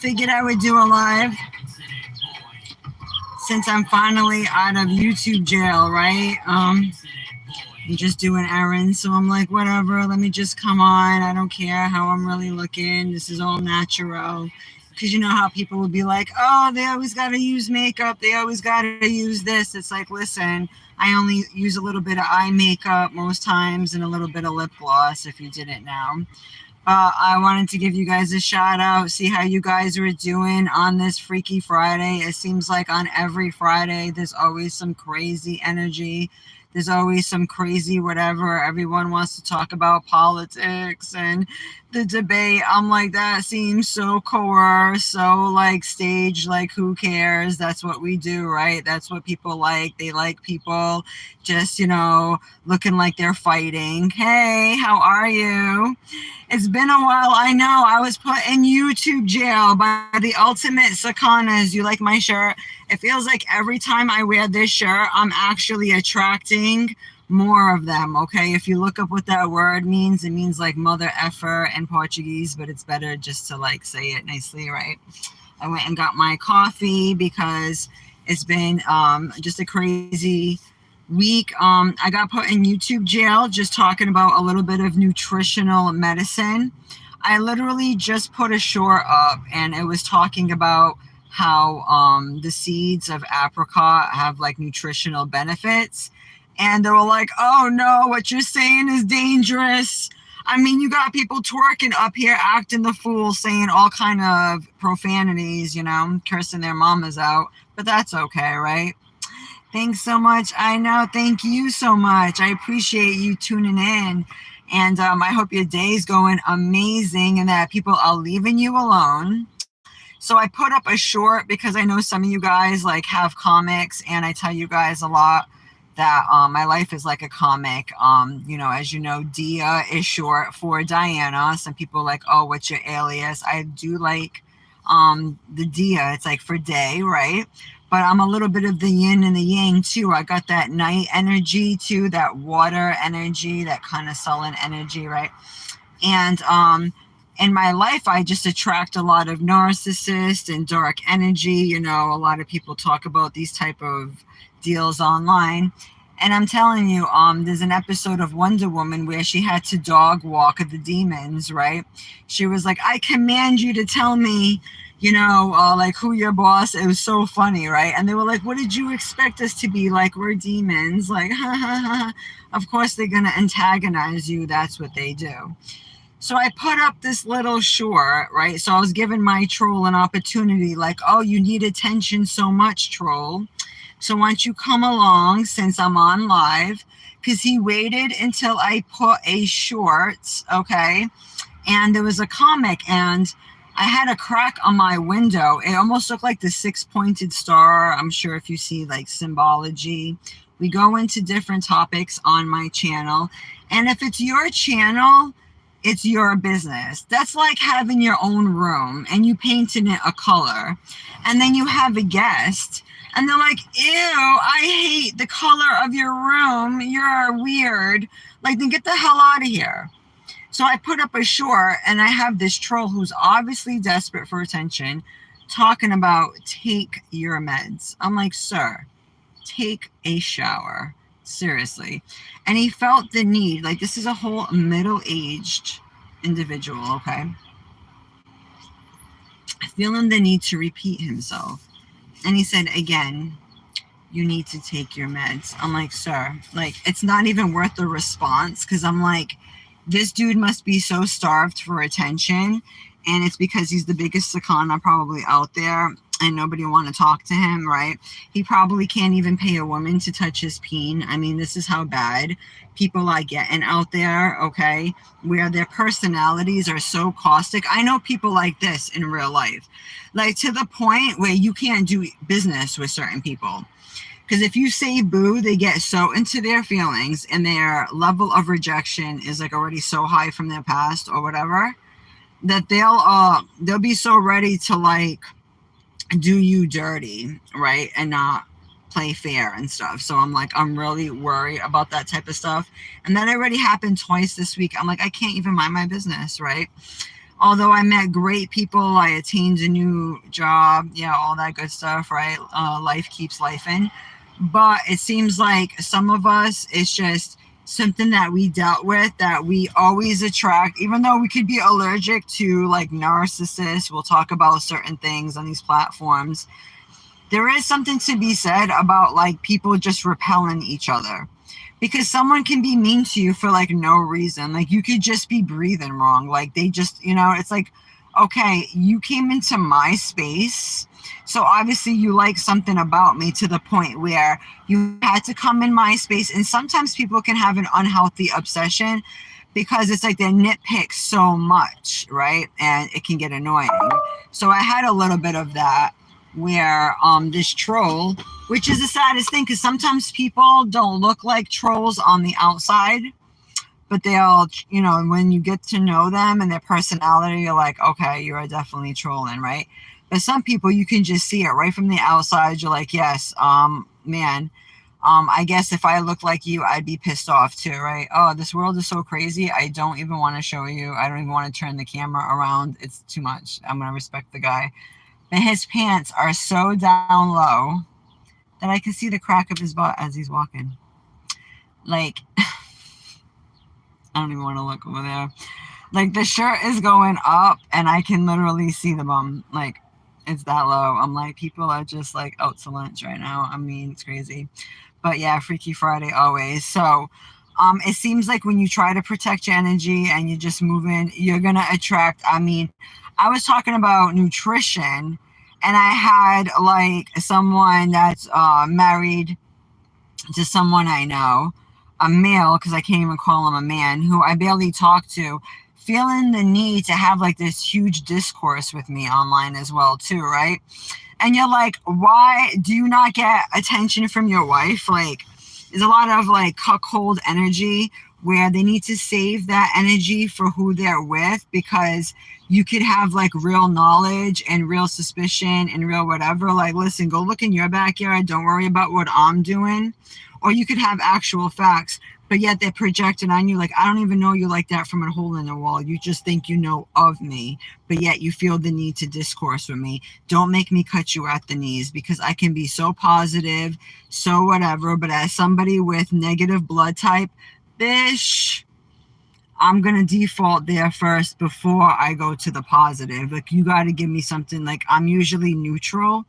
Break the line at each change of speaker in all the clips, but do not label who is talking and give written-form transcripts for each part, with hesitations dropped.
figured I would do a live since I'm finally out of YouTube jail, right? I'm just doing errands, so I'm like, whatever, let me just come on. I don't care how I'm really looking. This is all natural. Because you know how people would be like, oh, they always got to use makeup. They always got to use this. It's like, listen, I only use a little bit of eye makeup most times and a little bit of lip gloss if you didn't know. I wanted to give you guys a shout out, see how you guys were doing on this Freaky Friday. It seems like on every Friday, there's always some crazy energy. There's always some crazy whatever. Everyone wants to talk about politics and the debate. I'm like, that seems so coerced, so like staged, like who cares? That's what we do, right? That's what people like. They like people just, looking like they're fighting. Hey, how are you? It's been a while. I know. I was put in YouTube jail by the ultimate Sakanas. You like my shirt? It feels like every time I wear this shirt, I'm actually attracting more of them, okay? If you look up what that word means, it means like mother effer in Portuguese, but it's better just to like say it nicely, right? I went and got my coffee because it's been just a crazy week. I got put in YouTube jail just talking about a little bit of nutritional medicine. I literally just put a short up and it was talking about how the seeds of apricot have like nutritional benefits. And they were like, oh no, what you're saying is dangerous. I mean, you got people twerking up here, acting the fool, saying all kind of profanities, cursing their mamas out. But that's okay, right? Thanks so much. I know. Thank you so much. I appreciate you tuning in. And I hope your day is going amazing and that people are leaving you alone. So I put up a short because I know some of you guys like have comics, and I tell you guys a lot that my life is like a comic. As you know, Dia is short for Diana. Some people are like, oh, what's your alias? I do like the Dia. It's like for day, right? But I'm a little bit of the yin and the yang too. I got that night energy too, that water energy, that kind of sullen energy, right? And in my life, I just attract a lot of narcissists and dark energy. A lot of people talk about these type of deals online. And I'm telling you, there's an episode of Wonder Woman where she had to dog walk the demons, right? She was like, I command you to tell me, like who your boss. It was so funny, right? And they were like, what did you expect us to be? Like, we're demons. Like, ha ha ha. Of course they're going to antagonize you. That's what they do. So I put up this little short, right? So I was giving my troll an opportunity, like, oh, you need attention so much, troll. So why don't you come along since I'm on live? Because he waited until I put a short, okay? And there was a comic, and I had a crack on my window. It almost looked like the six-pointed star. I'm sure if you see like symbology. We go into different topics on my channel. And if it's your channel, it's your business. That's like having your own room and you painted it a color. And then you have a guest and they're like, ew, I hate the color of your room. You're weird. Like, then get the hell out of here. So I put up a short and I have this troll who's obviously desperate for attention talking about take your meds. I'm like, sir, take a shower. Seriously. And he felt the need, like this is a whole middle-aged individual, okay? Feeling the need to repeat himself. And he said, again, you need to take your meds. I'm like, sir, like it's not even worth the response because I'm like, this dude must be so starved for attention. And it's because he's the biggest Sakana probably out there and nobody want to talk to him, right? He probably can't even pay a woman to touch his peen. I mean, this is how bad people are getting out there, okay? Where their personalities are so caustic. I know people like this in real life. Like to the point where you can't do business with certain people. Because if you say boo, they get so into their feelings and their level of rejection is like already so high from their past or whatever, that they'll be so ready to like do you dirty, right? And not play fair and stuff. So I'm like, I'm really worried about that type of stuff. And that already happened twice this week. I'm like, I can't even mind my business, right? Although I met great people, I attained a new job, yeah, all that good stuff, right? Life keeps life in. But it seems like some of us, it's just something that we dealt with that we always attract, even though we could be allergic to like narcissists. We'll talk about certain things on these platforms. There is something to be said about like people just repelling each other, because someone can be mean to you for like no reason. Like you could just be breathing wrong. Like they just, it's like, okay, you came into my space. So obviously you like something about me to the point where you had to come in my space. And sometimes people can have an unhealthy obsession because it's like they nitpick so much, right? And it can get annoying. So I had a little bit of that where this troll, which is the saddest thing, because sometimes people don't look like trolls on the outside, but they'll, when you get to know them and their personality, you're like, okay, you're definitely trolling, right? But some people, you can just see it right from the outside. You're like, yes, man, I guess if I looked like you, I'd be pissed off too, right? Oh, this world is so crazy. I don't even want to show you. I don't even want to turn the camera around. It's too much. I'm going to respect the guy. And his pants are so down low that I can see the crack of his butt as he's walking. Like, I don't even want to look over there. Like, the shirt is going up, and I can literally see the bum. Like, it's that low. I'm like, people are just, like, out to lunch right now. I mean, it's crazy. But, yeah, Freaky Friday always. So, it seems like when you try to protect your energy and you're just moving, you're going to attract, I was talking about nutrition, and I had like someone that's married to someone I know, a male, because I can't even call him a man, who I barely talk to, feeling the need to have like this huge discourse with me online as well too, right? And you're like, why do you not get attention from your wife? Like, there's a lot of like cuckold energy where they need to save that energy for who they're with, because you could have like real knowledge and real suspicion and real whatever. Like, listen, go look in your backyard. Don't worry about what I'm doing. Or you could have actual facts, but yet they're projected on you. Like, I don't even know you like that from a hole in the wall. You just think you know of me, but yet you feel the need to discourse with me. Don't make me cut you at the knees, because I can be so positive, so whatever. But as somebody with negative blood type, bish, I'm going to default there first before I go to the positive. Like, you got to give me something. Like, I'm usually neutral.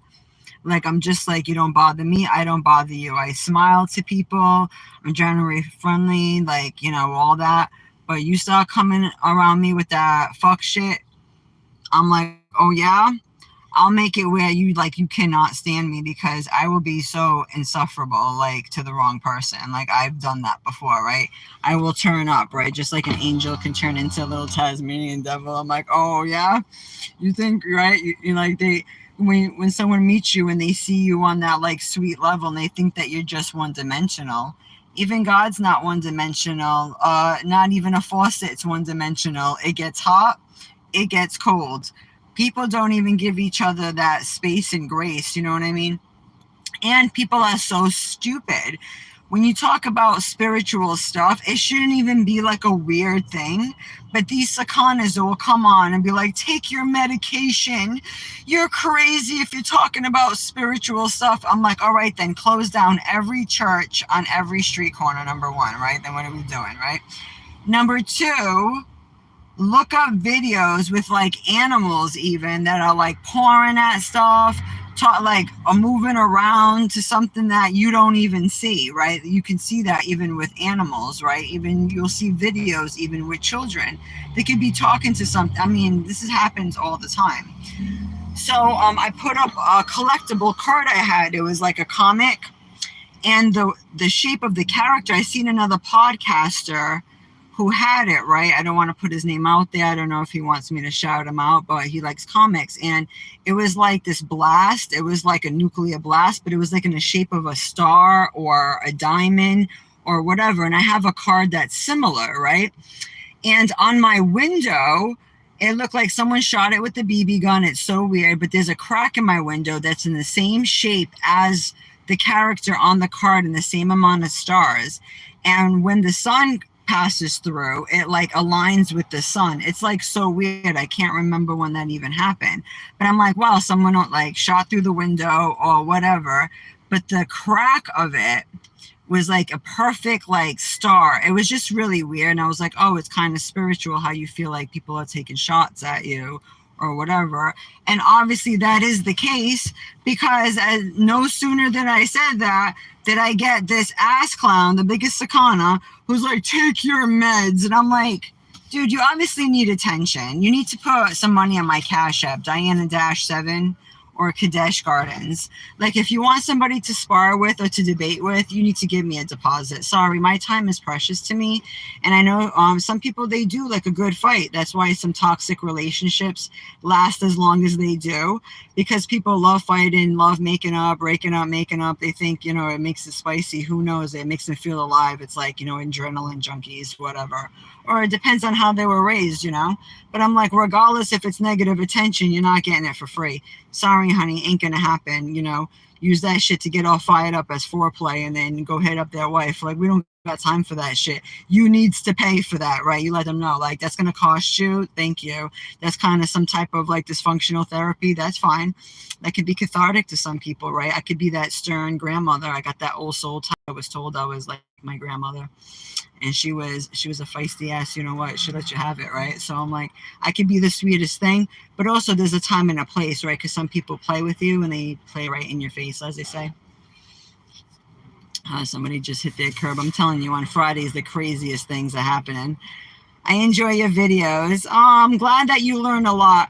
Like, I'm just like, you don't bother me, I don't bother you. I smile to people. I'm generally friendly, like, all that. But you start coming around me with that fuck shit, I'm like, oh yeah? I'll make it where you cannot stand me, because I will be so insufferable, like, to the wrong person. Like, I've done that before, right? I will turn up, right? Just like an angel can turn into a little Tasmanian devil. I'm like, oh yeah? You think, right? You like, when someone meets you and they see you on that like sweet level and they think that you're just one-dimensional. Even God's not one-dimensional. Not even a faucet's one-dimensional. It gets hot, it gets cold. People don't even give each other that space and grace, you know what I mean? And people are so stupid. When you talk about spiritual stuff, it shouldn't even be like a weird thing. But these sakanas will come on and be like, take your medication. You're crazy if you're talking about spiritual stuff. I'm like, all right, then close down every church on every street corner, number one, right? Then what are we doing, right? Number two, look up videos with like animals even that are like pouring at stuff, like moving around to something that you don't even see, right? You can see that even with animals, right? Even you'll see videos even with children. They could be talking to something. I mean, happens all the time. So I put up a collectible card I had. It was like a comic, and the shape of the character, I seen another podcaster who had it, right? I don't want to put his name out there. I don't know if he wants me to shout him out, but he likes comics. And it was like this blast. It was like a nuclear blast, but it was like in the shape of a star or a diamond or whatever. And I have a card that's similar, right? And on my window, it looked like someone shot it with a BB gun. It's so weird, but there's a crack in my window that's in the same shape as the character on the card and the same amount of stars. And when the sun passes through, it like aligns with the sun. It's like so weird. I can't remember when that even happened. But I'm like, wow, someone like shot through the window or whatever. But the crack of it was like a perfect like star. It was just really weird. And I was like, oh, it's kind of spiritual how you feel like people are taking shots at you or whatever. And obviously that is the case, because no sooner than I said that did I get this ass clown, the biggest sakana, who's like, take your meds. And I'm like, dude, you obviously need attention. You need to put some money on my Cash App, Diana-7 or Kadesh Gardens. Like, if you want somebody to spar with or to debate with, you need to give me a deposit. Sorry, my time is precious to me. And I know some people, they do like a good fight. That's why some toxic relationships last as long as they do, because people love fighting, love making up, breaking up, making up. They think, you know, it makes it spicy. Who knows? It makes them feel alive. It's like, you know, adrenaline junkies, whatever. Or it depends on how they were raised, you know. But I'm like, regardless if it's negative attention, you're not getting it for free. Sorry, honey, ain't gonna happen. You know, use that shit to get all fired up as foreplay and then go hit up their wife. Like, we don't got time for that shit. You needs to pay for that, right? You let them know, like, that's gonna cost you. Thank you. That's kind of some type of like dysfunctional therapy. That's fine. That could be cathartic to some people, right? I could be that stern grandmother. I got that old soul type. I was told I was like my grandmother. And she was a feisty ass, you know what, she let you have it, right? So I'm like, I could be the sweetest thing, but also there's a time and a place, right? Because some people play with you and they play right in your face, as they say. Somebody just hit their curb. I'm telling you, on Fridays, the craziest things are happening. I enjoy your videos. I'm glad that you learn a lot.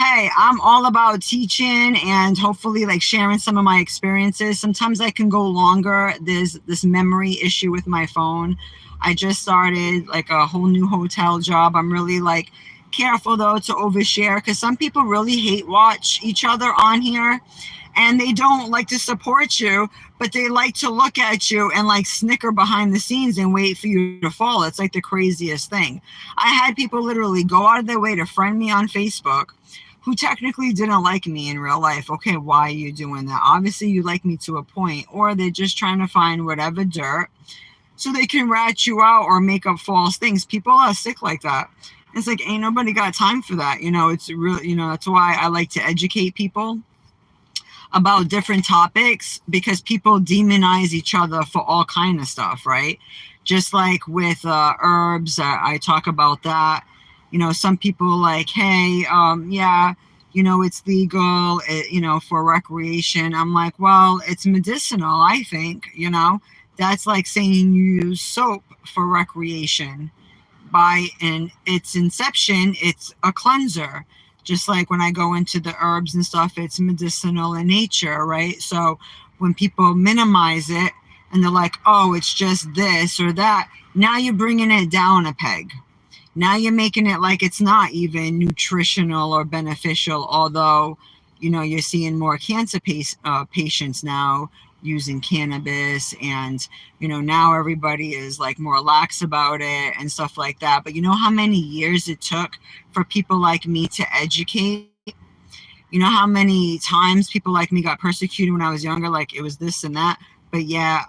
Hey, I'm all about teaching and hopefully like sharing some of my experiences. Sometimes I can go longer. There's this memory issue with my phone. I just started like a whole new hotel job. I'm really like careful though to overshare, because some people really hate watch each other on here and they don't like to support you, but they like to look at you and like snicker behind the scenes and wait for you to fall. It's like the craziest thing. I had people literally go out of their way to friend me on Facebook who technically didn't like me in real life. Okay, why are you doing that? Obviously you like me to a point, or they're just trying to find whatever dirt so they can rat you out or make up false things. People are sick like that. It's like, ain't nobody got time for that. You know, it's really, you know, that's why I like to educate people about different topics, because people demonize each other for all kind of stuff, right? Just like with herbs, I talk about that. You know, some people like, hey, yeah, you know, it's legal, you know, for recreation. I'm like, well, it's medicinal, I think, you know. That's like saying you use soap for recreation. By in its inception, it's a cleanser. Just like when I go into the herbs and stuff, it's medicinal in nature, right? So when people minimize it and they're like, oh, it's just this or that, now you're bringing it down a peg. Now you're making it like it's not even nutritional or beneficial, although, you know, you're seeing more cancer patients now using cannabis, and, you know, now everybody is like more lax about it and stuff like that. But you know how many years it took for people like me to educate? You know how many times people like me got persecuted when I was younger, like it was this and that. But yeah,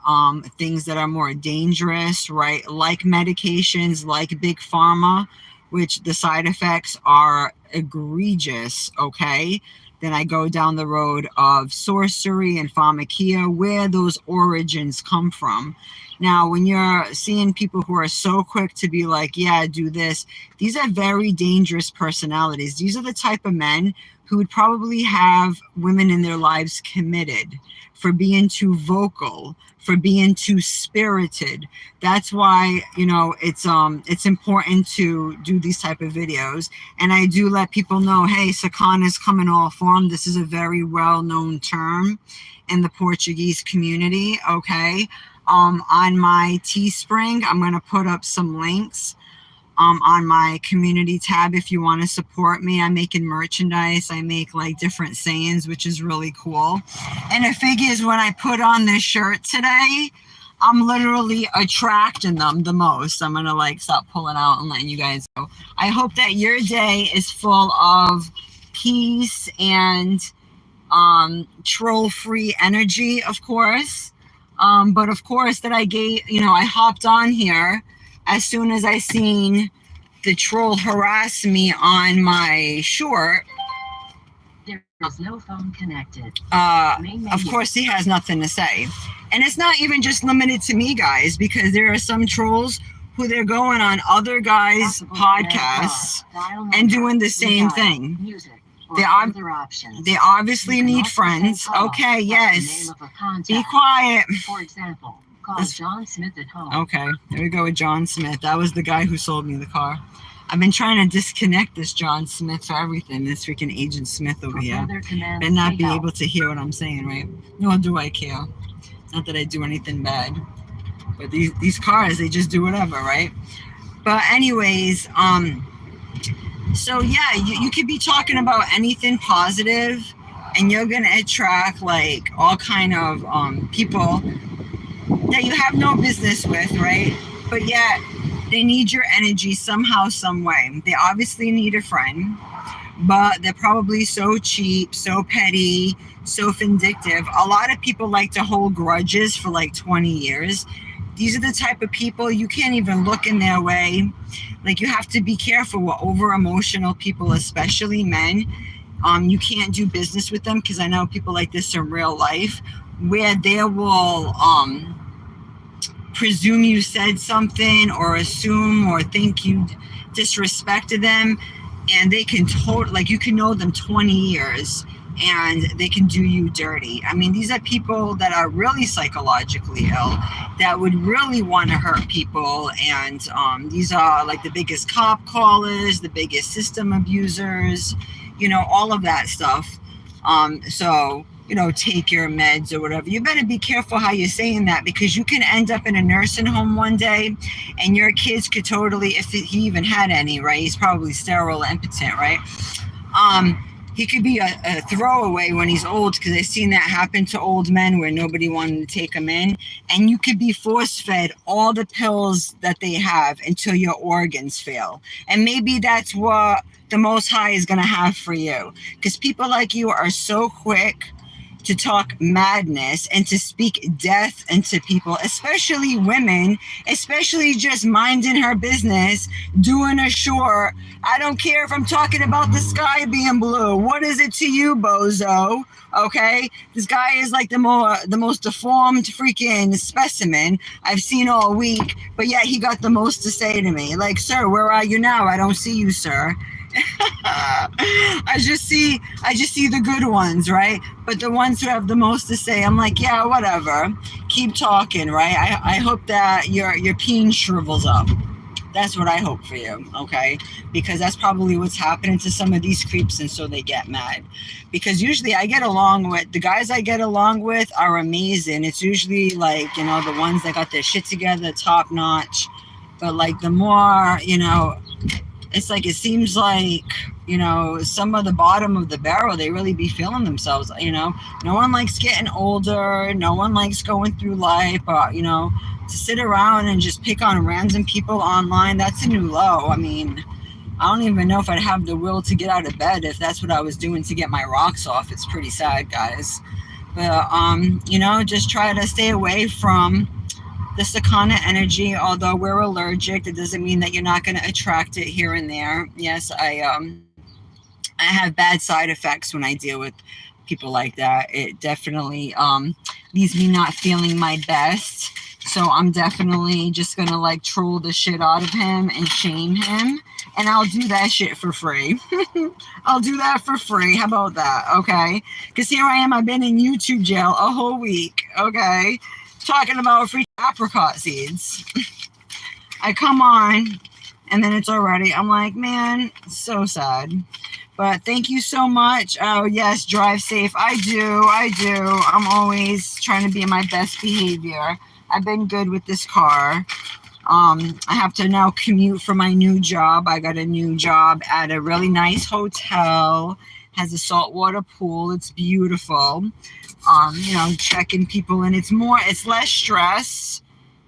things that are more dangerous, right? Like medications, like big pharma, which the side effects are egregious, okay? Then I go down the road of sorcery and pharmakia, where those origins come from. Now, when you're seeing people who are so quick to be like, yeah, do this, these are very dangerous personalities. These are the type of men who would probably have women in their lives committed for being too vocal, for being too spirited. That's why, you know, it's important to do these type of videos. And I do let people know, hey, Sakana's come in all form. This is a very well-known term in the Portuguese community, okay? On my Teespring, I'm going to put up some links on my community tab if you want to support me. I'm making merchandise. I make like different sayings, which is really cool. And it figures when I put on this shirt today, I'm literally attracting them the most. I'm going to like stop pulling out and letting you guys go. I hope that your day is full of peace and troll-free energy, of course. But of course that I hopped on here as soon as I seen the troll harass me on my short,
there is no phone connected.
Of course he has nothing to say. And it's not even just limited to me, guys, because there are some trolls who they're going on other guys' podcasts and doing the same thing. They obviously need friends. Okay, yes. Be quiet.
For example, call John Smith at home.
Okay, there we go with John Smith. That was the guy who sold me the car. I've been trying to disconnect this John Smith for everything. This freaking Agent Smith over here. And not be able to hear what I'm saying, right? Nor do I care. Not that I do anything bad. But these cars, they just do whatever, right? But anyways, so yeah, you could be talking about anything positive, and you're gonna attract like all kind of people that you have no business with, right? But yet they need your energy somehow, some way. They obviously need a friend, but they're probably so cheap, so petty, so vindictive. A lot of people like to hold grudges for like 20 years. These are the type of people you can't even look in their way. Like, you have to be careful with over emotional people, especially men. You can't do business with them, because I know people like this in real life, where they will presume you said something, or assume or think you disrespected them, and they can like, you can know them 20 years and they can do you dirty. I mean, these are people that are really psychologically ill, that would really want to hurt people. And these are like the biggest cop callers, the biggest system abusers, all of that stuff. So, take your meds or whatever. You better be careful how you're saying that, because you can end up in a nursing home one day and your kids could totally, if he even had any, right? He's probably sterile, impotent, right? He could be a throwaway when he's old, because I've seen that happen to old men where nobody wanted to take them in. And you could be force-fed all the pills that they have until your organs fail. And maybe that's what the Most High is going to have for you, because people like you are so quick to talk madness and to speak death into people, especially women, especially just minding her business, doing a short. I don't care if I'm talking about the sky being blue. What is it to you, bozo? Okay, this guy is like the most deformed freaking specimen I've seen all week, but yet he got the most to say to me. Like, sir, where are you now? I don't see you, sir. I just see the good ones, right? But the ones who have the most to say, I'm like, yeah, whatever. Keep talking, right? I hope that your peen shrivels up. That's what I hope for you, okay? Because that's probably what's happening to some of these creeps, and so they get mad. Because usually the guys I get along with are amazing. It's usually like, the ones that got their shit together, top notch. But like the more, it's like, it seems like, some of the bottom of the barrel, they really be feeling themselves, No one likes getting older. No one likes going through life, but, to sit around and just pick on random people online, that's a new low. I mean, I don't even know if I'd have the will to get out of bed if that's what I was doing to get my rocks off. It's pretty sad, guys. But, just try to stay away from the Sakana energy. Although we're allergic, that doesn't mean that you're not going to attract it here and there. Yes, I have bad side effects when I deal with people like that. It definitely leaves me not feeling my best. So I'm definitely just going to like troll the shit out of him and shame him. And I'll do that shit for free. I'll do that for free. How about that? Okay. Because here I am. I've been in YouTube jail a whole week. Okay. Talking about free apricot seeds. I come on and then it's already, I'm like, man, so sad. But thank you so much. Oh, yes, drive safe. I do. I'm always trying to be in my best behavior. I've been good with this car. I have to now commute for my new job. I got a new job at a really nice hotel. Has a saltwater pool. It's beautiful. Checking people in. It's less stress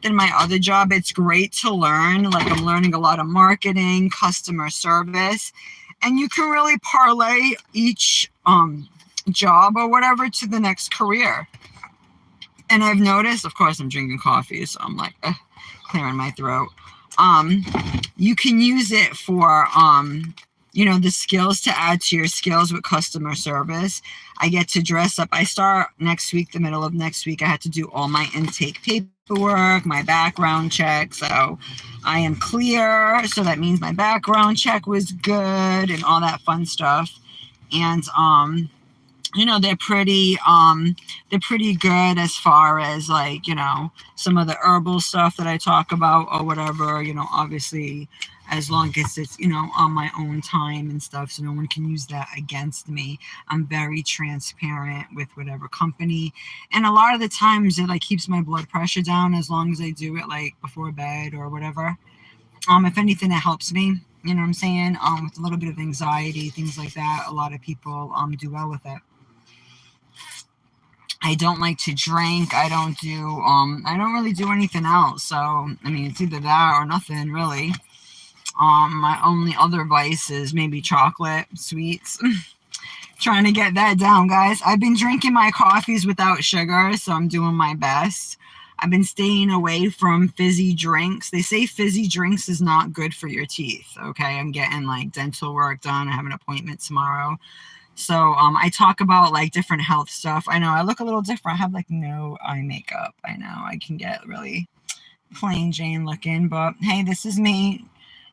than my other job. It's great to learn. Like, I'm learning a lot of marketing, customer service, and you can really parlay each job or whatever to the next career. And I've noticed, of course, I'm drinking coffee, so I'm like clearing my throat. you can use it for, the skills to add to your skills with customer service. I get to dress up. I start next week, the middle of next week. I had to do all my intake paperwork, my background check. So I am clear. So that means my background check was good and all that fun stuff. And, they're pretty good as far as like, some of the herbal stuff that I talk about or whatever, obviously as long as it's, on my own time and stuff. So no one can use that against me. I'm very transparent with whatever company. And a lot of the times it like keeps my blood pressure down as long as I do it like before bed or whatever. If anything, it helps me. You know what I'm saying? With a little bit of anxiety, things like that. A lot of people do well with it. I don't like to drink. I don't really do anything else. So, I mean, it's either that or nothing, really. My only other vice is maybe chocolate, sweets. Trying to get that down, guys. I've been drinking my coffees without sugar, so I'm doing my best. I've been staying away from fizzy drinks. They say fizzy drinks is not good for your teeth, okay? I'm getting, like, dental work done. I have an appointment tomorrow. So I talk about like different health stuff. I know I look a little different. I have like no eye makeup. I know I can get really plain Jane looking, but hey, this is me,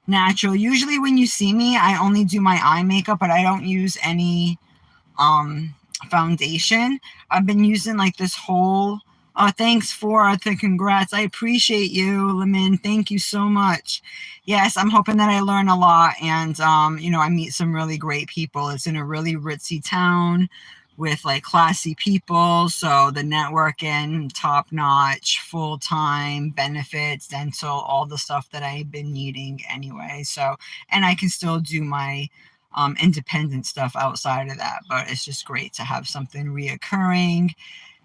natural. Usually when you see me, I only do my eye makeup, but I don't use any foundation. I've been using like this whole thanks for the congrats. I appreciate you, Lemon. Thank you so much. Yes, I'm hoping that I learn a lot and, I meet some really great people. It's in a really ritzy town with like classy people. So the networking, top notch, full time, benefits, dental, all the stuff that I've been needing anyway. So, and I can still do my independent stuff outside of that, but it's just great to have something reoccurring,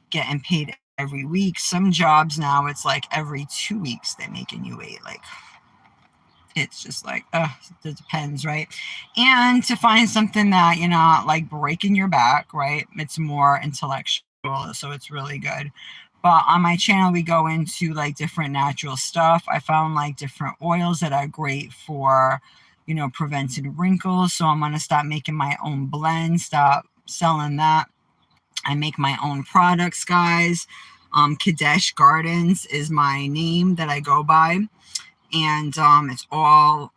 getting paid every week. Some jobs now it's like every 2 weeks they're making you wait. Like it's just like it depends, right? And to find something that you're not like breaking your back, right? It's more intellectual, so it's really good. But on my channel we go into like different natural stuff. I found like different oils that are great for preventing wrinkles, so I'm going to stop making my own blend, stop selling that. I make my own products, guys. Kadesh Gardens is my name that I go by. And it's all,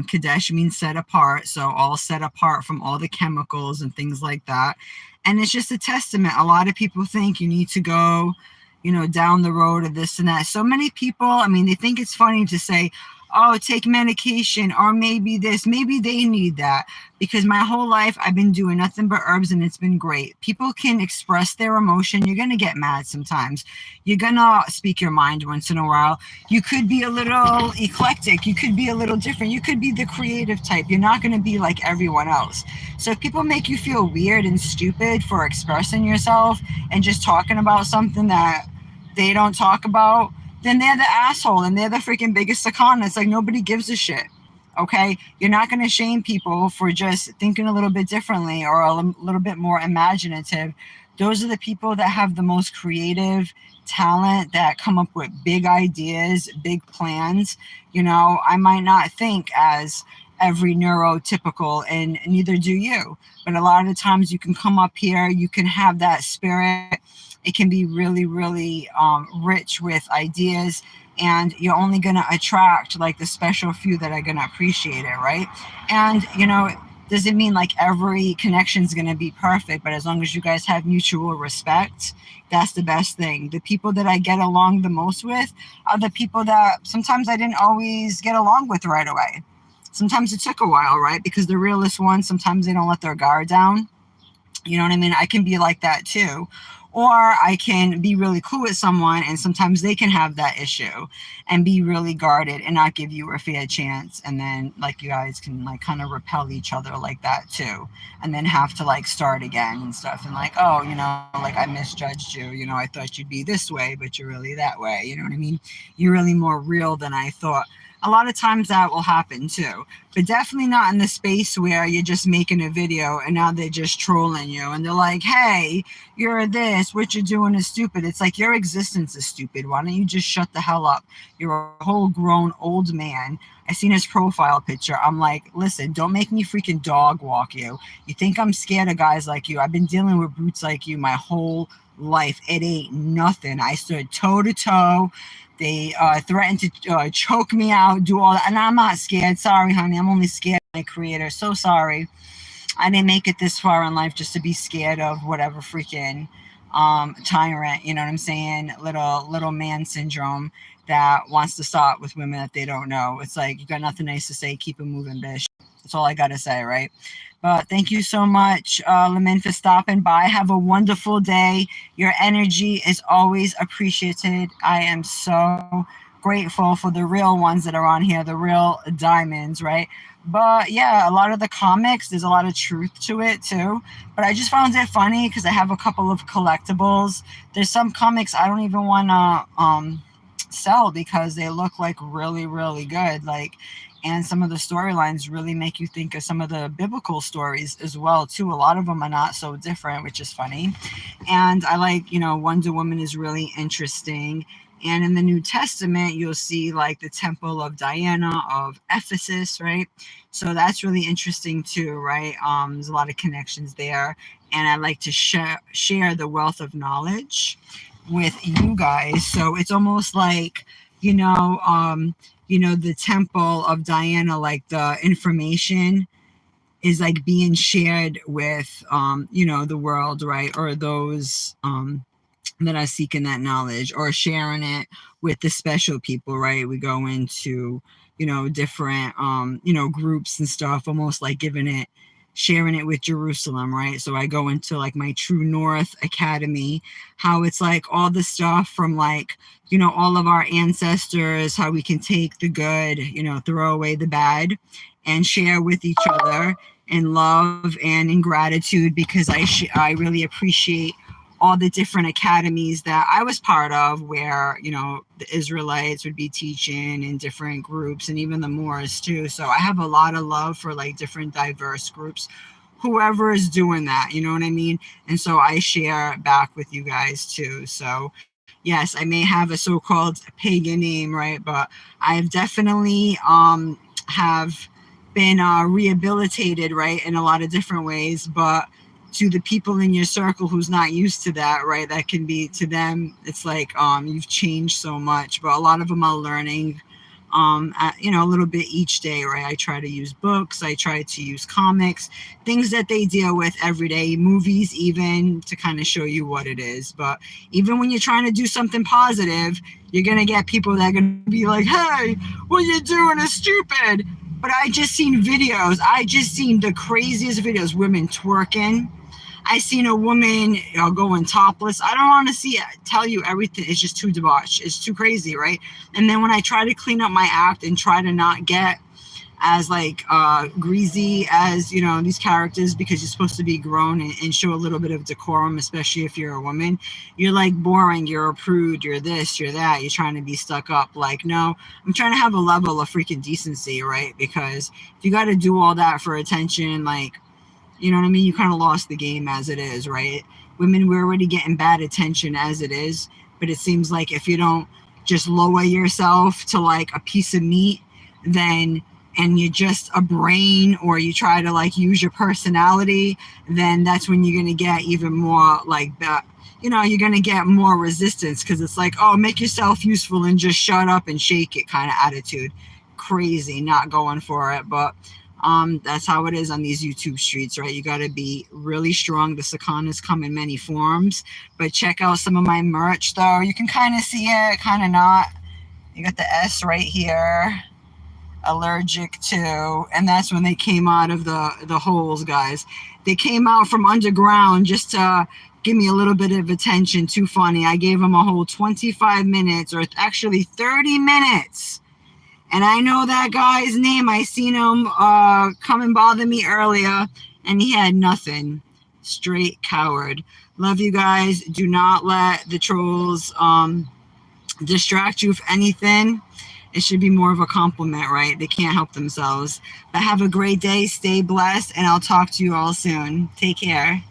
Kadesh means set apart. So all set apart from all the chemicals and things like that. And it's just a testament. A lot of people think you need to go, down the road of this and that. So many people, I mean, they think it's funny to say, oh, take medication, or maybe this, maybe they need that. Because my whole life I've been doing nothing but herbs and it's been great. People can express their emotion. You're going to get mad sometimes. You're going to speak your mind once in a while. You could be a little eclectic. You could be a little different. You could be the creative type. You're not going to be like everyone else. So if people make you feel weird and stupid for expressing yourself and just talking about something that they don't talk about, then they're the asshole and they're the freaking biggest sakana. It's like nobody gives a shit. Okay? You're not going to shame people for just thinking a little bit differently or a little bit more imaginative. Those are the people that have the most creative talent, that come up with big ideas, big plans. I might not think as every neurotypical, and neither do you. But a lot of the times you can come up here, you can have that spirit. It can be really, really rich with ideas, and you're only going to attract like the special few that are going to appreciate it, right? And, doesn't mean like every connection is going to be perfect, but as long as you guys have mutual respect, that's the best thing. The people that I get along the most with are the people that sometimes I didn't always get along with right away. Sometimes it took a while, right? Because the realest ones, sometimes they don't let their guard down. You know what I mean? I can be like that too. Or I can be really cool with someone and sometimes they can have that issue and be really guarded and not give you a fair chance. And then like you guys can like kind of repel each other like that too. And then have to like start again and stuff. And like, oh, like I misjudged you. I thought you'd be this way, but you're really that way. You know what I mean? You're really more real than I thought. a lot of times that will happen too, but definitely not in the space where you're just making a video and now they're just trolling you and they're like, hey, you're this, what you're doing is stupid. It's like, your existence is stupid. Why don't you just shut the hell up? You're a whole grown old man. I seen his profile picture. I'm like, listen, don't make me freaking dog walk you. You think I'm scared of guys like you? I've been dealing with brutes like you my whole life. It ain't nothing. I stood toe to toe. They threatened to choke me out, do all that, and I'm not scared. Sorry, honey. I'm only scared of my creator. So sorry. I didn't make it this far in life just to be scared of whatever freaking tyrant, you know what I'm saying? Little man syndrome that wants to start with women that they don't know. It's like, you got nothing nice to say, keep it moving, bitch. That's all I gotta say, right? But thank you so much, Lamin, for stopping by. Have a wonderful day. Your energy is always appreciated. I am so grateful for the real ones that are on here, the real diamonds, right? But yeah, a lot of the comics, there's a lot of truth to it too. But I just found it funny because I have a couple of collectibles. There's some comics I don't even want to sell because they look like really, really good. Like, and some of the storylines really make you think of some of the biblical stories as well too. A lot of them are not so different, which is funny. And I like, Wonder Woman is really interesting. And in the New Testament, you'll see like the Temple of Diana of Ephesus, right? So that's really interesting too, right? There's a lot of connections there. And I like to share the wealth of knowledge with you guys. So it's almost like, the Temple of Diana, like the information is like being shared with, the world, right? Or those that are seeking that knowledge, or sharing it with the special people, right? We go into, different, groups and stuff, almost like sharing it with Jerusalem, right? So I go into like my True North Academy, how it's like all the stuff from like, all of our ancestors, how we can take the good, throw away the bad and share with each other in love and in gratitude, because I really appreciate all the different academies that I was part of, where, the Israelites would be teaching in different groups, and even the Moors too. So I have a lot of love for like different diverse groups, whoever is doing that, you know what I mean? And so I share back with you guys too. So yes, I may have a so-called pagan name, right? But I've definitely have been rehabilitated, right, in a lot of different ways. But to the people in your circle who's not used to that, right, that can be, to them, it's like you've changed so much. But a lot of them are learning a little bit each day, right? I try to use books, I try to use comics, things that they deal with every day, movies even, to kind of show you what it is. But even when you're trying to do something positive, you're gonna get people that are gonna be like, hey, what you're doing is stupid. But I just seen the craziest videos, women twerking. I seen a woman going topless. I don't want to tell you everything. It's just too debauched. It's too crazy, right? And then when I try to clean up my act and try to not get as like greasy as these characters, because you're supposed to be grown and show a little bit of decorum, especially if you're a woman, you're like boring, you're a prude, you're this, you're that, you're trying to be stuck up. Like, no, I'm trying to have a level of freaking decency, right? Because if you got to do all that for attention, like, you know what I mean? You kind of lost the game as it is, right? Women, we're already getting bad attention as it is. But it seems like if you don't just lower yourself to like a piece of meat, and you're just a brain, or you try to like use your personality, then that's when you're going to get even more like that. You're going to get more resistance, because it's like, oh, make yourself useful and just shut up and shake it kind of attitude. Crazy, not going for it. But that's how it is on these YouTube streets, right? You got to be really strong. The Sakanas come in many forms, but check out some of my merch though. You can kind of see it, kind of not. You got the S right here, allergic to, and that's when they came out of the holes, guys. They came out from underground just to give me a little bit of attention. Too funny. I gave them a whole 25 minutes, or actually 30 minutes. And I know that guy's name. I seen him come and bother me earlier, and he had nothing. Straight coward. Love you guys. Do not let the trolls distract you with anything. It should be more of a compliment, right? They can't help themselves. But have a great day. Stay blessed. And I'll talk to you all soon. Take care.